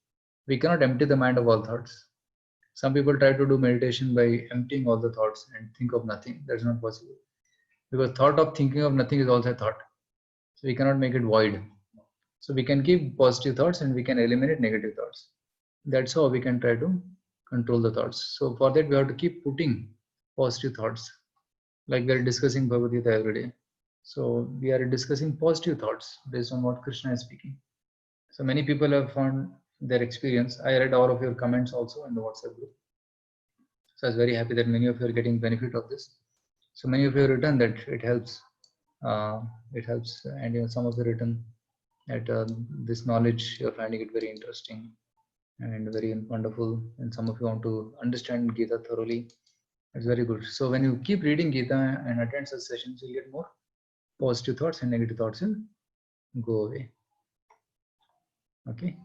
We cannot empty the mind of all thoughts. Some people try to do meditation by emptying all the thoughts and think of nothing. That's not possible. Because thought of thinking of nothing is also a thought. So we cannot make it void. So we can keep positive thoughts and we can eliminate negative thoughts. That's how we can try to control the thoughts. So for that, we have to keep putting positive thoughts. Like we are discussing Bhagavad Gita every day. So we are discussing positive thoughts based on what Krishna is speaking. So many people have found their experience. I read all of your comments also in the WhatsApp group. So I was very happy that many of you are getting benefit of this. So many of you have written that it helps. And some of you written that this knowledge you're finding it very interesting and very wonderful. And some of you want to understand Gita thoroughly. It's very good. So when you keep reading Gita and attend such sessions, you'll get more positive thoughts and negative thoughts will go away. Okay.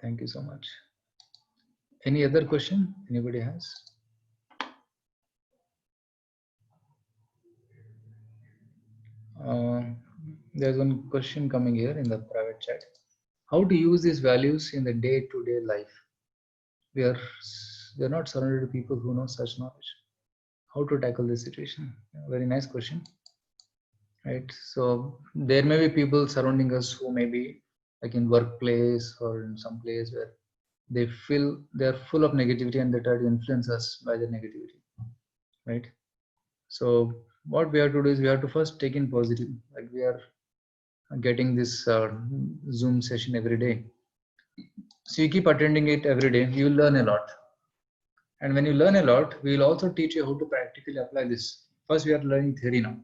Thank you so much. Any other question anybody has? There's one question coming here in the private chat. How to use these values in the day-to-day life? We're not surrounded with people who know such knowledge. How to tackle this situation? Very nice question. Right. So there may be people surrounding us who may be like in workplace or in some place where they feel they're full of negativity and they try to influence us by the negativity. Right. So what we have to do is we have to first take in positive, like we are getting this Zoom session every day. So you keep attending it every day, you will learn a lot. And when you learn a lot, we will also teach you how to practically apply this. First, we are learning theory now.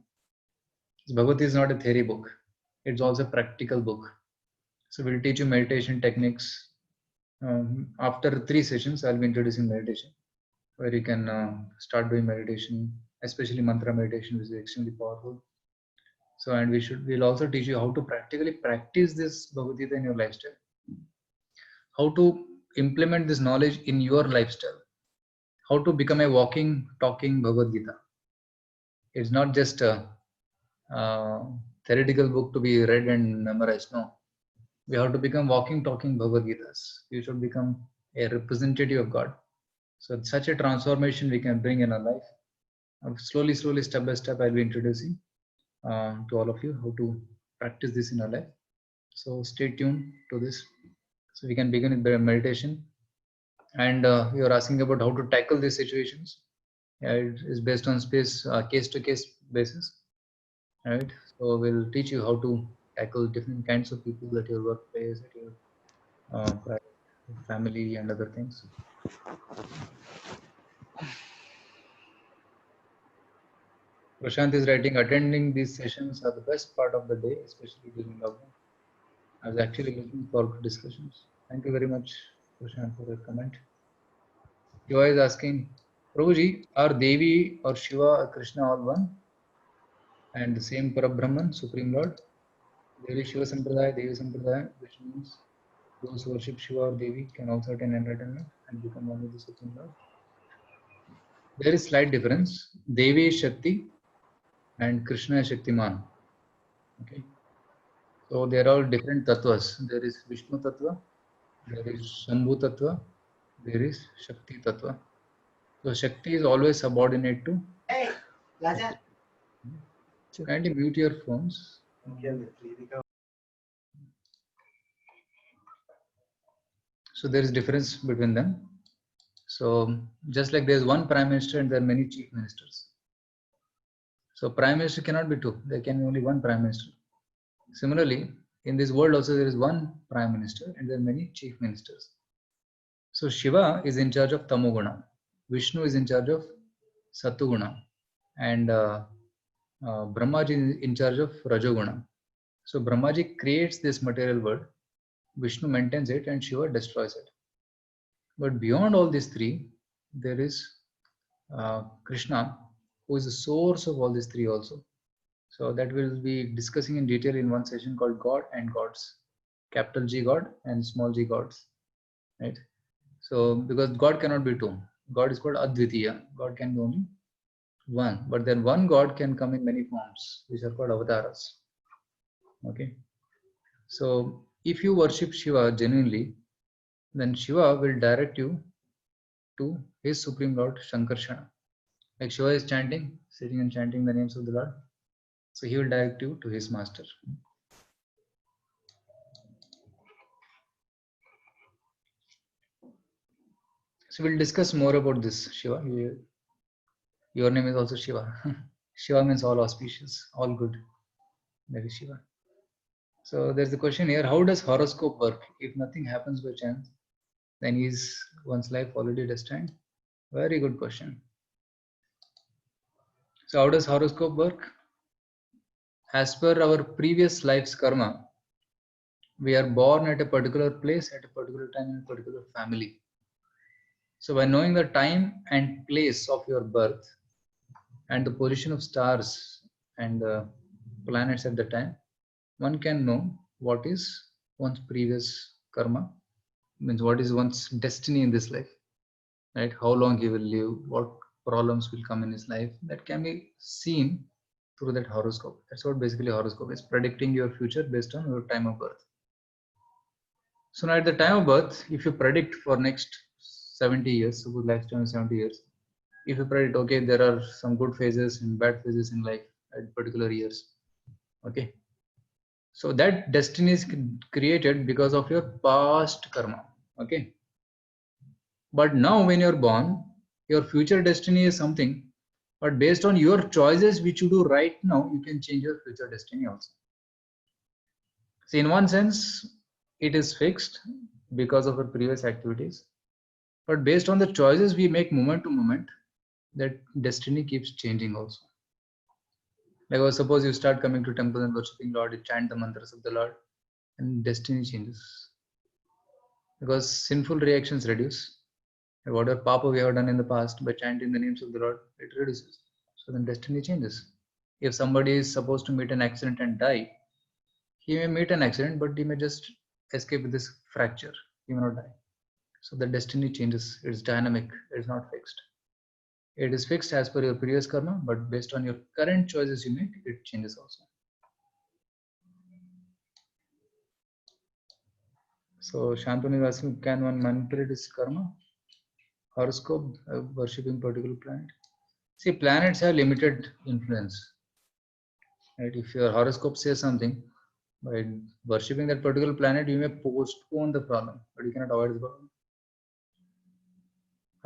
Bhagavad Gita is not a theory book. It's also a practical book. So we'll teach you meditation techniques. After 3 sessions, I'll be introducing meditation, where you can start doing meditation, especially mantra meditation, which is extremely powerful. So, and we'll also teach you how to practically practice this Bhagavad Gita in your lifestyle. How to implement this knowledge in your lifestyle. How to become a walking, talking Bhagavad Gita. It's not just a theoretical book to be read and memorized. No. We have to become walking, talking Bhagavad Gitas. You should become a representative of God. So such a transformation we can bring in our life. Slowly, step by step, I'll be introducing to all of you how to practice this in our life. So stay tuned to this. So we can begin with meditation. And you're asking about how to tackle these situations. It is based on case-to-case basis. Right. So we'll teach you how to tackle different kinds of people at your workplace, at your family and other things. Prashant is writing, attending these sessions are the best part of the day, especially during lockdown. I was actually looking forward to discussions. Thank you very much, Prashant, for your comment. Shiva is asking, Prabhuji, are Devi or Shiva or Krishna all one? And the same Parabrahman, Supreme Lord? There is Shiva Sampradaya, Devi Sampradaya, which means those who worship Shiva or Devi can also attain enlightenment and become one with the Supreme Lord. There is slight difference. Devi is Shakti and Krishna is Shaktiman. Okay. So they are all different tattvas. There is Vishnu tattva, there is Shambhu tattva, there is Shakti tattva. So Shakti is always subordinate to. Hey, Raja. Kindly mute your phones. So there is difference between them. So just like there is one prime minister and there are many chief ministers. So prime minister cannot be two. There can be only one prime minister. Similarly, in this world also there is one prime minister and there are many chief ministers. So Shiva is in charge of Tamoguna, Vishnu is in charge of Satuguna, and Brahmaji is in charge of Rajoguna. So Brahmaji creates this material world, Vishnu maintains it, and Shiva destroys it. But beyond all these three, there is Krishna, who is the source of all these three also. So that we'll be discussing in detail in one session called God and Gods, capital G God and small g gods, right? So because God cannot be two, God is called Advitiya. God can be only one, but then one God can come in many forms, which are called avatars. Okay. So if you worship Shiva genuinely, then Shiva will direct you to his Supreme Lord Shankarshana. Like Shiva is chanting, sitting and chanting the names of the Lord. So he will direct you to his master. So we'll discuss more about this, Shiva. Your name is also Shiva. Shiva means all auspicious, all good. That is Shiva. So there's the question here, how does horoscope work? If nothing happens by chance, then is one's life already destined? Very good question. So how does horoscope work? As per our previous life's karma, we are born at a particular place, at a particular time, in a particular family. So by knowing the time and place of your birth and the position of stars and planets at the time, one can know what is one's previous karma, means what is one's destiny in this life, right? How long he will live, what problems will come in his life, that can be seen through that horoscope. That's what basically horoscope is, predicting your future based on your time of birth. So now at the time of birth, if you predict for next 70 years, suppose lifespan is 70 years, if you predict, okay, there are some good phases and bad phases in life at particular years, okay, so that destiny is created because of your past karma, okay. But now when you're born, your future destiny is something, but based on your choices which you do right now, you can change your future destiny also. So in one sense, it is fixed because of our previous activities, but based on the choices we make moment to moment, that destiny keeps changing also. Like suppose you start coming to temple and worshipping Lord, you chant the mantras of the Lord, and destiny changes. Because sinful reactions reduce. And whatever papa we have done in the past, by chanting the names of the Lord, it reduces. So then destiny changes. If somebody is supposed to meet an accident and die, he may meet an accident, but he may just escape with this fracture. He may not die. So the destiny changes. It's dynamic. It's not fixed. It is fixed as per your previous karma, but based on your current choices you make, it changes also. So Shantanu is asking, can one manipulate his karma? Horoscope, worshipping particular planet? See, planets have limited influence. Right? If your horoscope says something, by worshipping that particular planet, you may postpone the problem, but you cannot avoid the problem.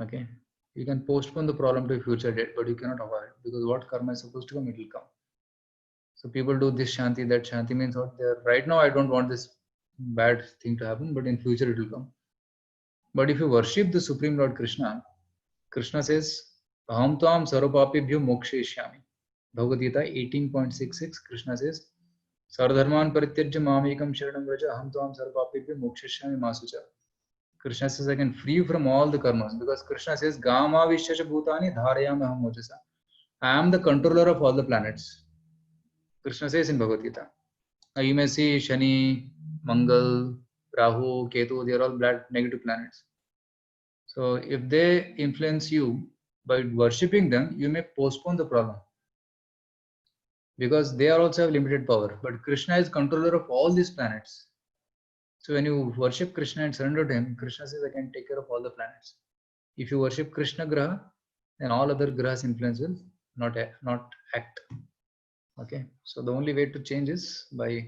Okay, you can postpone the problem to a future date, but you cannot avoid it, because what karma is supposed to come, it will come. So people do this shanti, that shanti means what? They're right now, I don't want this bad thing to happen, but in future it will come. But if you worship the Supreme Lord Krishna, Krishna says, Aham tvam sarvapapibhyo mokshayishyami. Bhagavad Gita 18.66, Krishna says, Sarvadharman parityajya mamekam sharanam vraja aham tvam sarvapapibhyo mokshayishyami masucha. Krishna says, I can free you from all the karmas, because Krishna says, Gama vishyacha bhutani dharayam aham mojasa. I am the controller of all the planets. Krishna says in Bhagavad Gita. Now you may see Shani, Mangal, Rahu, Ketu, they are all bad negative planets. So if they influence you, by worshipping them, you may postpone the problem, because they also have limited power. But Krishna is controller of all these planets. So when you worship Krishna and surrender to him, Krishna says, I can take care of all the planets. If you worship Krishna Graha, then all other Grahas influence will not act. Okay, so the only way to change is by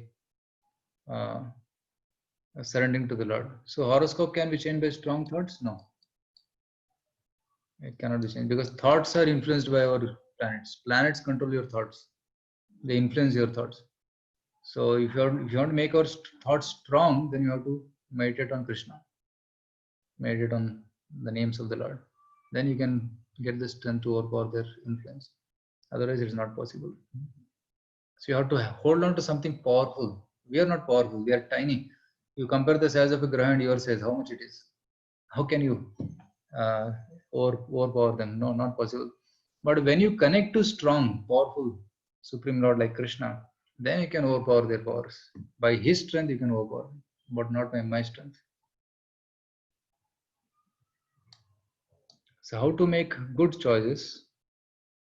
surrendering to the Lord. So horoscope can be changed by strong thoughts? No. It cannot be changed, because thoughts are influenced by our planets. Planets control your thoughts. They influence your thoughts. So if you want to make our thoughts strong, then you have to meditate on Krishna. Meditate on the names of the Lord. Then you can get the strength to overpower their influence. Otherwise, it is not possible. So you have to hold on to something powerful. We are not powerful. We are tiny. You compare the size of a graha and your size, how much it is? How can you overpower them? No, not possible. But when you connect to strong, powerful Supreme Lord like Krishna, then you can overpower their powers. By his strength, you can overpower them, but not by my strength. So how to make good choices,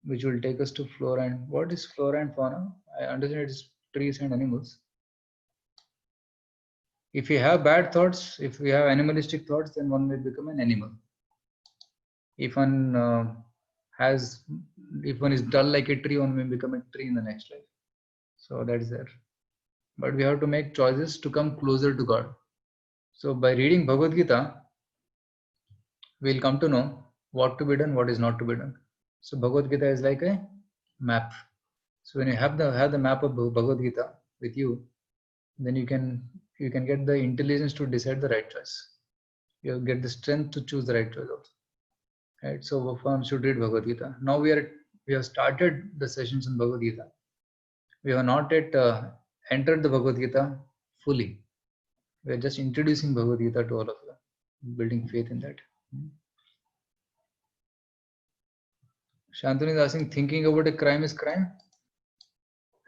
which will take us to flora and what is flora and fauna? I understand it is trees and animals. If we have bad thoughts, if we have animalistic thoughts, then one may become an animal. If one if one is dull like a tree, one may become a tree in the next life. So that is there. But we have to make choices to come closer to God. So by reading Bhagavad Gita, we'll come to know what to be done, what is not to be done. So Bhagavad Gita is like a map. So when you have the map of Bhagavad Gita with you, then you can get the intelligence to decide the right choice. You get the strength to choose the right choice also. Right. So one should read Bhagavad Gita. Now we have started the sessions in Bhagavad Gita. We have not yet entered the Bhagavad Gita fully. We are just introducing Bhagavad Gita to all of you, building faith in that. Shantanu is asking, thinking about a crime is crime?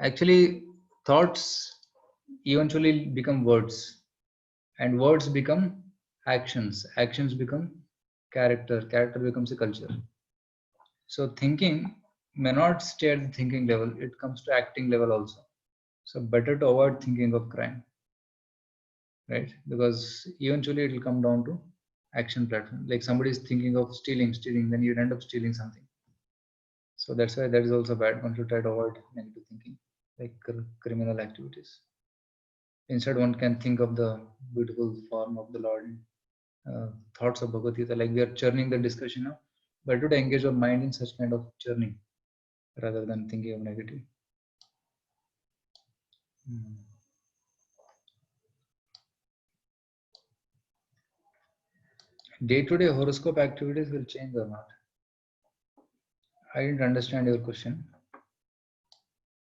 Actually, thoughts eventually become words, and words become actions. Actions become character. Character becomes a culture. So thinking may not stay at the thinking level. It comes to acting level also. So better to avoid thinking of crime, right? Because eventually it will come down to action platform. Like somebody is thinking of stealing, then you end up stealing something. So that's why that is also bad. One should try to avoid negative thinking, like criminal activities. Instead, one can think of the beautiful form of the Lord, thoughts of Bhagavad Gita. Like we are churning the discussion now. Better to engage our mind in such kind of churning rather than thinking of negative. Day-to-day horoscope activities will change or not? I didn't understand your question.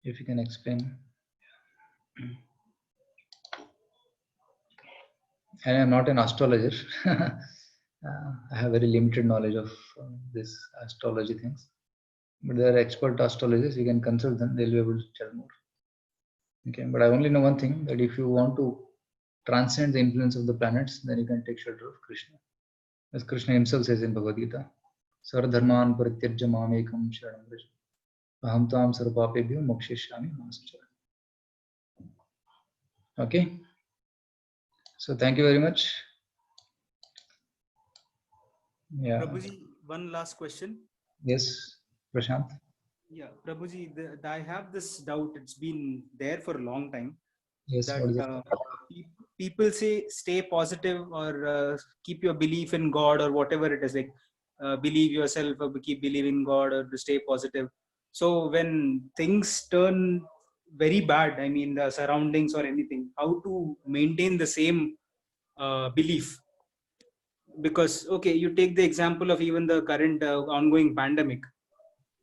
If you can explain. I am not an astrologer. I have very limited knowledge of this astrology things. But there are expert astrologers. You can consult them. They'll be able to tell more. Okay, but I only know one thing, that if you want to transcend the influence of the planets, then you can take shelter of Krishna. As Krishna himself says in Bhagavad Gita, Sarvadharman parityajya mamekam sharanam vraj. Aham tam sarvapapebhyo moksheshyami masacha. Okay. So thank you very much. Yeah. Prabhuji, one last question. Yes, Prashant. Yeah, Prabhuji, I have this doubt. It's been there for a long time. Yes. That What is it? people say stay positive or keep your belief in God or whatever it is, like believe yourself or keep believing God or to stay positive. So when things turn very bad, I mean the surroundings or anything, how to maintain the same belief? Because okay, you take the example of even the current ongoing pandemic.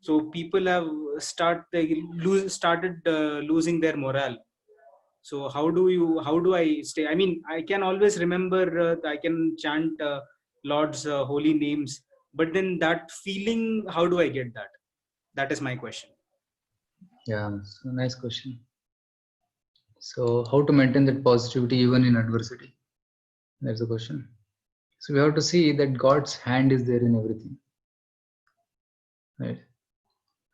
So people have started losing their morale. So how do I stay? I mean, I can always remember, I can chant Lord's holy names, but then that feeling, how do I get that? That is my question. Yeah, so nice question. So how to maintain that positivity even in adversity? That's the question. So we have to see that God's hand is there in everything. Right?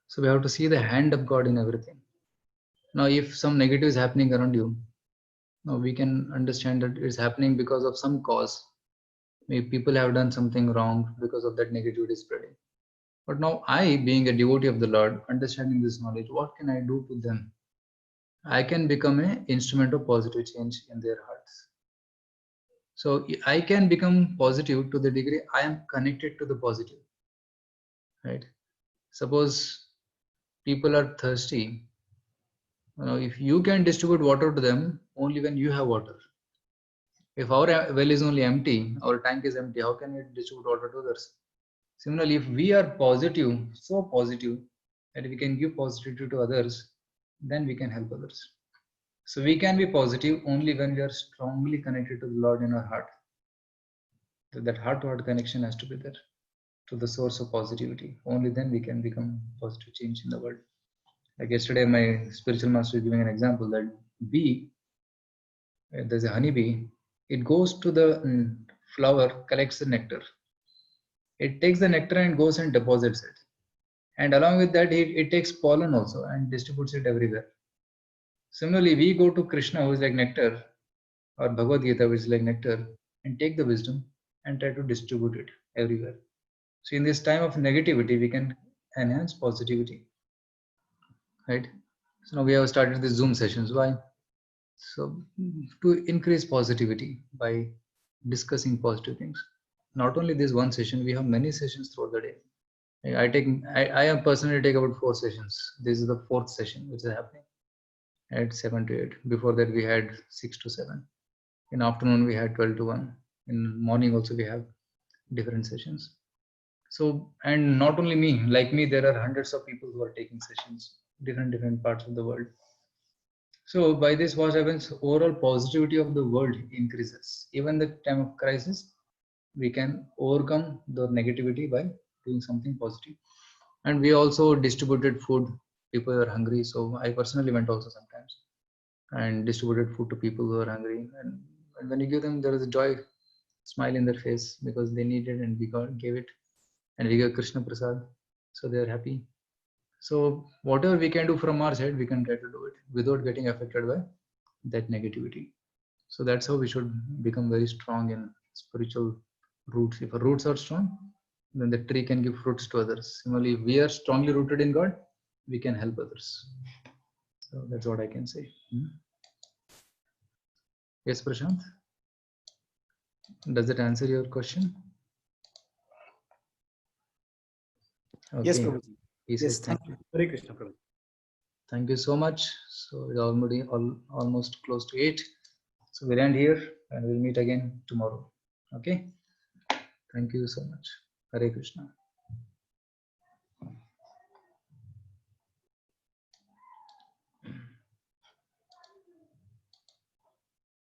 So we have to see the hand of God in everything. Now, if some negative is happening around you, now we can understand that it's happening because of some cause. Maybe people have done something wrong because of that negativity spreading. But now I, being a devotee of the Lord, understanding this knowledge, what can I do to them? I can become an instrument of positive change in their hearts. So I can become positive to the degree I am connected to the positive. Right? Suppose people are thirsty. If you can distribute water to them only when you have water. If our well is only empty, our tank is empty, how can we distribute water to others? Similarly, if we are positive, so positive that we can give positivity to others, then we can help others. So we can be positive only when we are strongly connected to the Lord in our heart. So that heart-to-heart connection has to be there to the source of positivity. Only then we can become positive change in the world. Like yesterday, my spiritual master was giving an example that bee, there's a honeybee, it goes to the flower, collects the nectar. It takes the nectar and goes and deposits it. And along with that, it takes pollen also and distributes it everywhere. Similarly, we go to Krishna, who is like nectar, or Bhagavad Gita, which is like nectar, and take the wisdom and try to distribute it everywhere. So in this time of negativity, we can enhance positivity, right? So now we have started the Zoom sessions. Why? So to increase positivity by discussing positive things. Not only this one session, we have many sessions throughout the day. I am personally take about 4 sessions. This is the 4th session which is happening at 7 to 8. Before that we had 6 to 7. In afternoon we had 12 to 1. In morning also we have different sessions. So, and not only me, like me, there are hundreds of people who are taking sessions, different parts of the world. So by this, what happens? Overall positivity of the world increases. Even the time of crisis, we can overcome the negativity by doing something positive. And we also distributed food. People are hungry, so I personally went also sometimes and distributed food to people who are hungry. And when you give them, there is a joy, smile in their face because they need it, and we gave it, and we gave Krishna Prasad, so they are happy. So whatever we can do from our side, we can try to do it without getting affected by that negativity. So that's how we should become very strong in spiritual roots. If our roots are strong, then the tree can give fruits to others. Similarly, if we are strongly rooted in God, we can help others. So that's what I can say. Yes, Prashant? Does that answer your question? Okay. Yes, Prabhuji. He Yes, said thank you. Hare Krishna, Prabhuji. Thank you so much. So it's already almost close to 8. So we'll end here and we'll meet again tomorrow. Okay. Thank you so much. Hare Krishna.